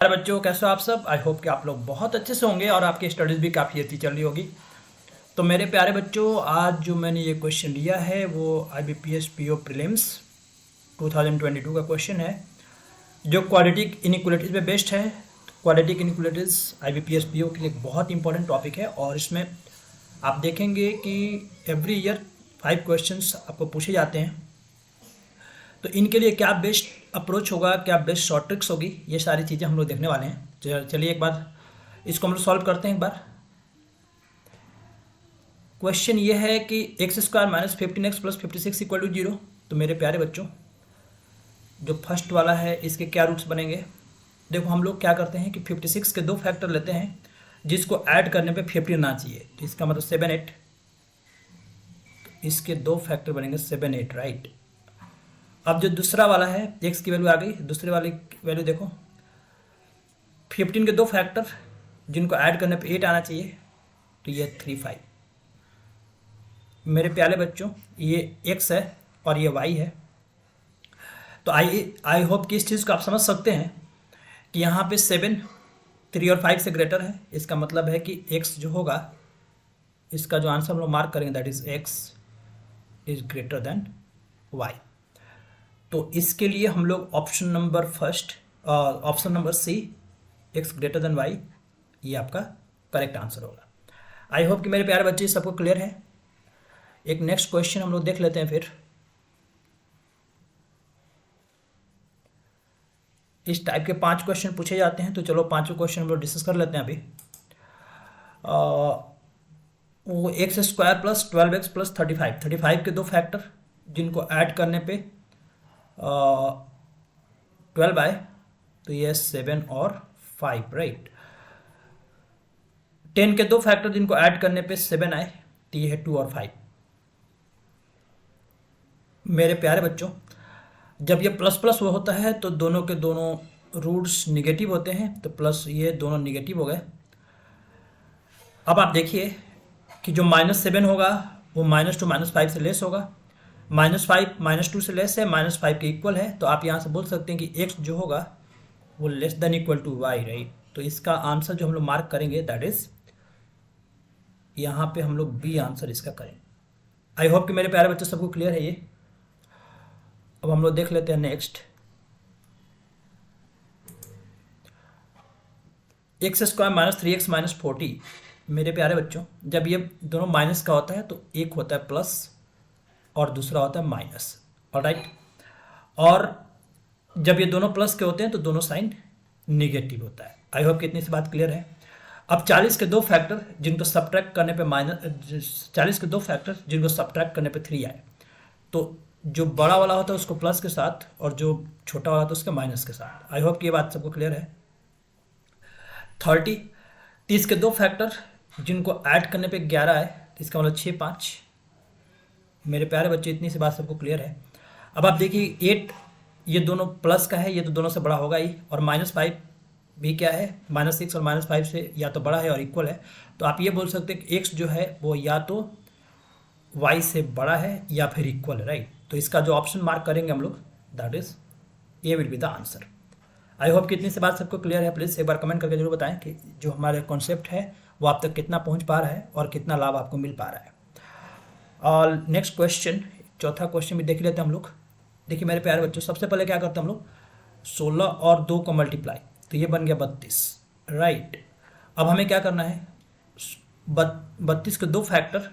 अरे बच्चों, कैसे हो आप सब। आई होप कि आप लोग बहुत अच्छे से होंगे और आपकी स्टडीज़ भी काफ़ी अच्छी चल रही होगी। तो मेरे प्यारे बच्चों, आज जो मैंने ये क्वेश्चन लिया है वो IBPS PO प्रीलिम्स 2022 का क्वेश्चन है, जो क्वाड्रेटिक इनइक्वालिटीज़ पे बेस्ड है। क्वाड्रेटिक इनइक्वालिटीज़ IBPS PO के लिए बहुत इंपॉर्टेंट टॉपिक है और इसमें आप देखेंगे कि एवरी ईयर 5 क्वेश्चंस आपको पूछे जाते हैं। तो इनके लिए क्या बेस्ट अप्रोच होगा, क्या बेस्ट शॉर्ट ट्रिक्स होगी, ये सारी चीज़ें हम लोग देखने वाले हैं। चलिए एक बार इसको हम लोग सॉल्व करते हैं। एक बार क्वेश्चन ये है कि x² - 15x + 56 = 0। तो मेरे प्यारे बच्चों, जो फर्स्ट वाला है इसके क्या रूट्स बनेंगे। देखो, हम लोग क्या करते हैं कि 56 के 2 फैक्टर लेते हैं जिसको ऐड करने पे 50 ना चाहिए। तो इसका मतलब 7 8, इसके 2 फैक्टर बनेंगे 7 8, राइट। अब जो दूसरा वाला है, x की वैल्यू आ गई, दूसरे वाले की वैल्यू देखो, 15 के 2 फैक्टर जिनको ऐड करने पे 8 आना चाहिए। तो ये 3 5। मेरे प्यारे बच्चों, ये x है और ये y है। तो आई होप कि इस चीज़ को आप समझ सकते हैं कि यहाँ पे 7 3 और 5 से ग्रेटर है। इसका मतलब है कि x जो होगा, इसका जो आंसर हम लोग मार्क करेंगे, that is x is greater than y। तो इसके लिए हम लोग option number C, x greater than y, ये आपका करेक्ट आंसर होगा। आई होप कि मेरे प्यारे बच्चे सबको क्लियर है। एक नेक्स्ट क्वेश्चन हम लोग देख लेते हैं। फिर इस टाइप के 5 क्वेश्चन पूछे जाते हैं, तो चलो 5 क्वेश्चन हम लोग डिस्कस कर लेते हैं अभी। वो x² + 12x + 35 के 2 फैक्टर जिनको ऐड करने पे 12 आए, तो ये 7 और 5, राइट। 10 के 2 फैक्टर जिनको ऐड करने पे 7 आए, तो ये है 2 और 5। मेरे प्यारे बच्चों, जब ये प्लस प्लस वो होता है तो दोनों के दोनों रूट्स निगेटिव होते हैं, तो प्लस ये दोनों निगेटिव हो गए। अब आप देखिए कि जो -7 होगा वो -2 -5 से लेस होगा, -5 -2 से लेस है, -5 के इक्वल है। तो आप यहाँ से बोल सकते हैं कि x जो होगा वो less than equal to y, right. तो इसका आंसर जो हम लोग मार्क करेंगे, दैट इज यहाँ पे हम लोग बी आंसर इसका करें। आई होप कि मेरे प्यारे बच्चों सबको क्लियर है ये। अब हम लोग देख लेते हैं नेक्स्ट, x² - 3x - 40। मेरे प्यारे बच्चों, जब ये दोनों माइनस का होता है तो एक होता है प्लस और दूसरा होता है माइनस, ऑलराइट। और जब ये दोनों प्लस के होते हैं तो दोनों साइन निगेटिव होता है। आई होप कि इतनी सी बात क्लियर है। अब 40 के 2 फैक्टर जिनको सब्ट्रैक्ट करने पे 40 के 2 फैक्टर जिनको सब्ट्रैक्ट करने पे 3 आए, तो जो बड़ा वाला होता है उसको प्लस के साथ और जो छोटा वाला होता है उसके माइनस के साथ। आई होप कि ये बात सबको क्लियर है। 30 के 2 फैक्टर जिनको ऐड करने पे 11 आए, तो इसका मतलब 6 5। मेरे प्यारे बच्चे, इतनी सी बात सबको क्लियर है। अब आप देखिए 8, ये दोनों प्लस का है, ये तो दोनों से बड़ा होगा ही, और -5 भी क्या है, -6 और -5 से या तो बड़ा है और इक्वल है। तो आप ये बोल सकते हैं कि x जो है वो या तो y से बड़ा है या फिर इक्वल है, राइट। तो इसका जो ऑप्शन मार्क करेंगे हम लोग, that is a will be the answer. I hope कि इतनी सी बात सबको क्लियर है। प्लीज़ एक बार कमेंट करके जरूर बताएं कि जो हमारे कॉन्सेप्ट है वो आप तक कितना पहुंच पा रहा है और कितना लाभ आपको मिल पा रहा है। और नेक्स्ट क्वेश्चन, चौथा क्वेश्चन भी देख लेते हैं हम लोग। देखिए मेरे प्यारे बच्चों, सबसे पहले क्या करते हैं हम लोग, 16 और 2 को मल्टीप्लाई, तो ये बन गया 32, राइट। अब हमें क्या करना है, 32 के 2 फैक्टर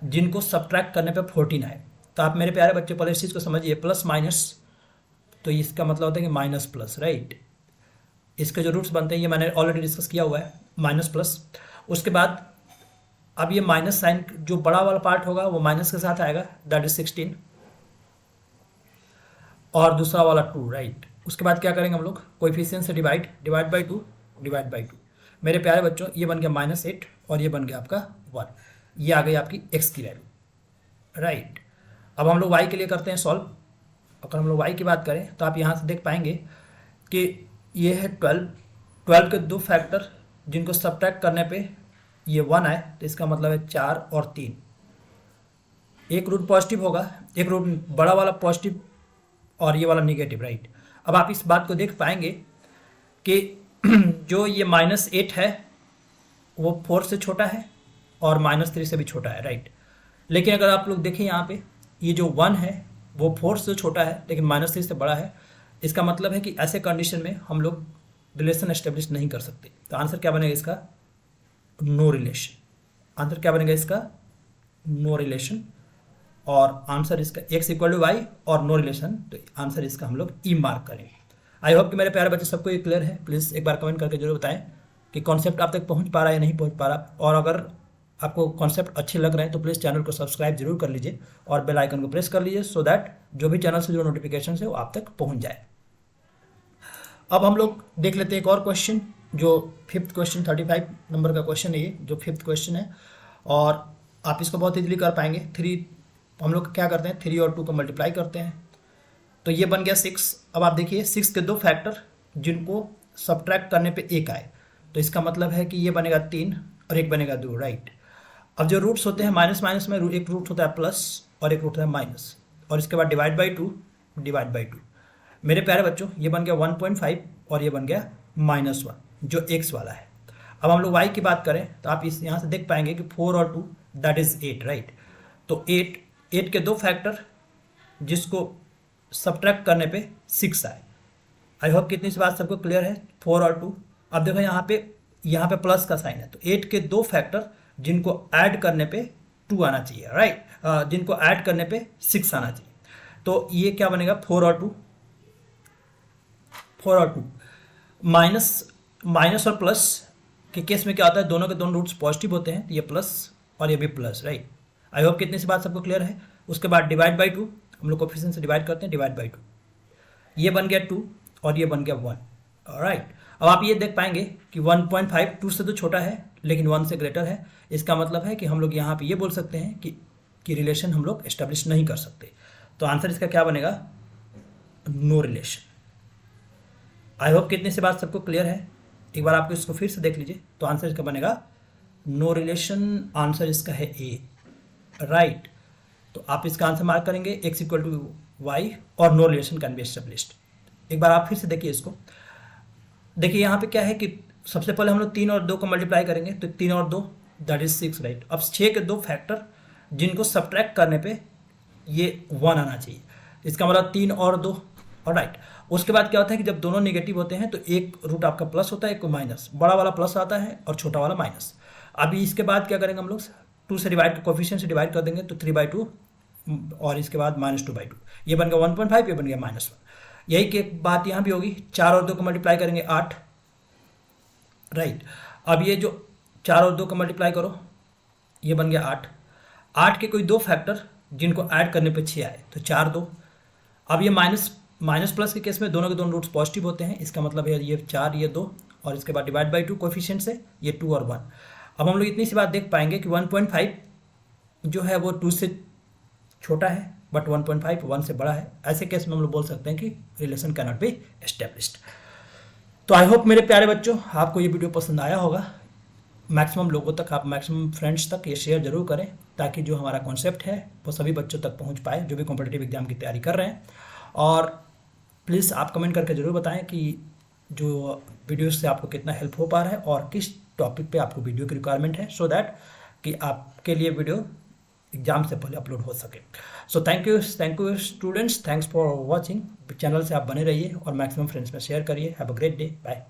जिनको सब्ट्रैक्ट करने पे 14 आए। तो आप मेरे प्यारे बच्चे पहले इस चीज़ को समझिए, प्लस माइनस, तो इसका मतलब होता है कि माइनस प्लस, राइट। इसके जो रूट्स बनते हैं ये मैंने ऑलरेडी डिस्कस किया हुआ है, माइनस प्लस। उसके बाद अब ये माइनस साइन जो बड़ा वाला पार्ट होगा वो माइनस के साथ आएगा, दैट इज 16, और दूसरा वाला 2, राइट। उसके बाद क्या करेंगे हम लोग, कोएफिशिएंट से डिवाइड बाई 2 डिवाइड बाई 2। मेरे प्यारे बच्चों, ये बन गया -8 और ये बन गया आपका 1। ये आ गई आपकी x की वैल्यू, राइट। अब हम लोग y के लिए करते हैं सॉल्व। अगर हम लोग y की बात करें तो आप यहाँ से देख पाएंगे कि ये है 12 के 2 फैक्टर जिनको सब्ट्रैक्ट करने पे ये 1 आए, तो इसका मतलब है 4 और 3। एक रूट पॉजिटिव होगा, एक रूट बड़ा वाला पॉजिटिव और ये वाला निगेटिव, राइट। अब आप इस बात को देख पाएंगे कि जो ये -8 है वो 4 से छोटा है और -3 से भी छोटा है, राइट। लेकिन अगर आप लोग देखें यहाँ पे ये जो 1 है वो 4 से छोटा है लेकिन -3 से बड़ा है। इसका मतलब है कि ऐसे कंडीशन में हम लोग रिलेशन एस्टेब्लिश नहीं कर सकते। तो आंसर क्या बनेगा इसका? No relation. आंसर क्या बनेगा इसका? No relation. और आंसर इसका x = y और नो रिलेशन, तो आंसर इसका हम लोग ई मार्क करेंगे। आई होप कि मेरे प्यारे बच्चे सबको ये क्लियर है। प्लीज़ एक बार कमेंट करके जरूर बताएं कि कॉन्सेप्ट आप तक पहुंच पा रहा है या नहीं पहुंच पा रहा। और अगर आपको कॉन्सेप्ट अच्छे लग रहे हैं तो प्लीज़ चैनल को सब्सक्राइब जरूर कर लीजिए और बेल आइकन को प्रेस कर लीजिए, सो दैट जो भी चैनल से जो नोटिफिकेशन है वो आप तक पहुँच जाए। अब हम लोग देख लेते हैं एक और क्वेश्चन, जो 5th क्वेश्चन 35 नंबर का क्वेश्चन है, ये जो 5th क्वेश्चन है और आप इसको बहुत इजीली कर पाएंगे। 3 हम लोग क्या करते हैं, 3 और 2 को मल्टीप्लाई करते हैं तो ये बन गया 6। अब आप देखिए 6 के 2 फैक्टर जिनको सब्ट्रैक्ट करने पे 1 आए, तो इसका मतलब है कि ये बनेगा 3 और एक बनेगा 2, राइट। अब जो रूट्स होते हैं माइनस माइनस में एक रूट होता है प्लस और एक रूट होता है माइनस, और इसके बाद डिवाइड बाई 2। मेरे प्यारे बच्चों ये बन गया 1.5 और ये बन गया -1 जो x वाला है। अब हम लोग y की बात करें तो आप इस यहाँ से देख पाएंगे कि 4 और 2 दैट इज़ 8, राइट। तो 8 के 2 फैक्टर जिसको सब्ट्रैक्ट करने पे 6 आए। आई होप कितनी सी बात सबको क्लियर है, 4 और 2। अब देखो यहाँ पे प्लस का साइन है, तो 8 के 2 फैक्टर जिनको ऐड करने पे 2 आना चाहिए, राइट। जिनको ऐड करने पे 6 आना चाहिए। तो ये क्या बनेगा, 4 और 2 माइनस और प्लस के केस में क्या होता है, दोनों के दोनों रूट्स पॉजिटिव होते हैं, तो ये प्लस और ये भी प्लस, राइट। आई होप कितनी सी बात सबको क्लियर है। उसके बाद डिवाइड बाई 2, हम लोग कोफिशिएंट से डिवाइड करते हैं, डिवाइड बाई 2, ये बन गया 2 और ये बन गया 1, राइट। अब आप ये देख पाएंगे कि 1.5 2 से तो छोटा है लेकिन 1 से ग्रेटर है। इसका मतलब है कि हम लोग यहाँ पे ये बोल सकते हैं कि रिलेशन हम लोग एस्टेब्लिश नहीं कर सकते। तो आंसर इसका क्या बनेगा, नो रिलेशन। आई होप कितने से बात सबको क्लियर है। एक बार आपको इसको फिर से देख लीजिए, तो आंसर इसका बनेगा नो रिलेशन। आंसर इसका है ए, राइट। तो आप इसका आंसर मार्क करेंगे x = y और no relation can be established. एक बार आप फिर से देखिए इसको। देखिए यहाँ पे क्या है कि सबसे पहले हम लोग 3 और 2 को मल्टीप्लाई करेंगे, तो 3 और 2 दैट इज 6, राइट। अब 6 के 2 फैक्टर जिनको सब्ट्रैक्ट करने पे ये 1 आना चाहिए, इसका मतलब 3 और 2, और राइट। उसके बाद क्या होता है कि जब दोनों नेगेटिव होते हैं तो एक रूट आपका प्लस होता है, एक को माइनस, बड़ा वाला प्लस आता है और छोटा वाला माइनस। अभी इसके बाद क्या करेंगे हम लोग, 2 से डिवाइड, कोफिशिएंट से डिवाइड कर देंगे, तो 3/2 और इसके बाद -2/2, ये बन गया 1.5, ये बन गया -1। यही की बात यहाँ भी होगी, 4 और 2 को मल्टीप्लाई करेंगे 8, राइट। अब ये जो 4 और 2 को मल्टीप्लाई करो, ये बन गया 8 के कोई 2 फैक्टर जिनको ऐड करने पे 6 आए, तो 4 2। अब ये माइनस प्लस के केस में दोनों के दोनों रूट्स पॉजिटिव होते हैं, इसका मतलब है ये 4 ये 2 और इसके बाद डिवाइड बाई 2 कोफिशिएंट से, ये 2 और 1। अब हम लोग इतनी सी बात देख पाएंगे कि 1.5 जो है वो 2 से छोटा है बट 1.5 1 से बड़ा है। ऐसे केस में हम लोग बोल सकते हैं कि relation can not be established. तो आई होप मेरे प्यारे बच्चों आपको ये वीडियो पसंद आया होगा। मैक्सिमम लोगों तक, आप मैक्सिमम फ्रेंड्स तक ये शेयर जरूर करें ताकि जो हमारा कॉन्सेप्ट है वो सभी बच्चों तक पहुंच पाए जो भी कॉम्पिटिटिव एग्जाम की तैयारी कर रहे हैं। और प्लीज़ आप कमेंट करके ज़रूर बताएं कि जो वीडियोस से आपको कितना हेल्प हो पा रहा है और किस टॉपिक पे आपको वीडियो की रिक्वायरमेंट है, सो दैट कि आपके लिए वीडियो एग्जाम से पहले अपलोड हो सके। So thank you students, thanks for watching. Channel से आप बने रहिए और मैक्सिमम फ्रेंड्स में शेयर करिए। Have a great day, bye.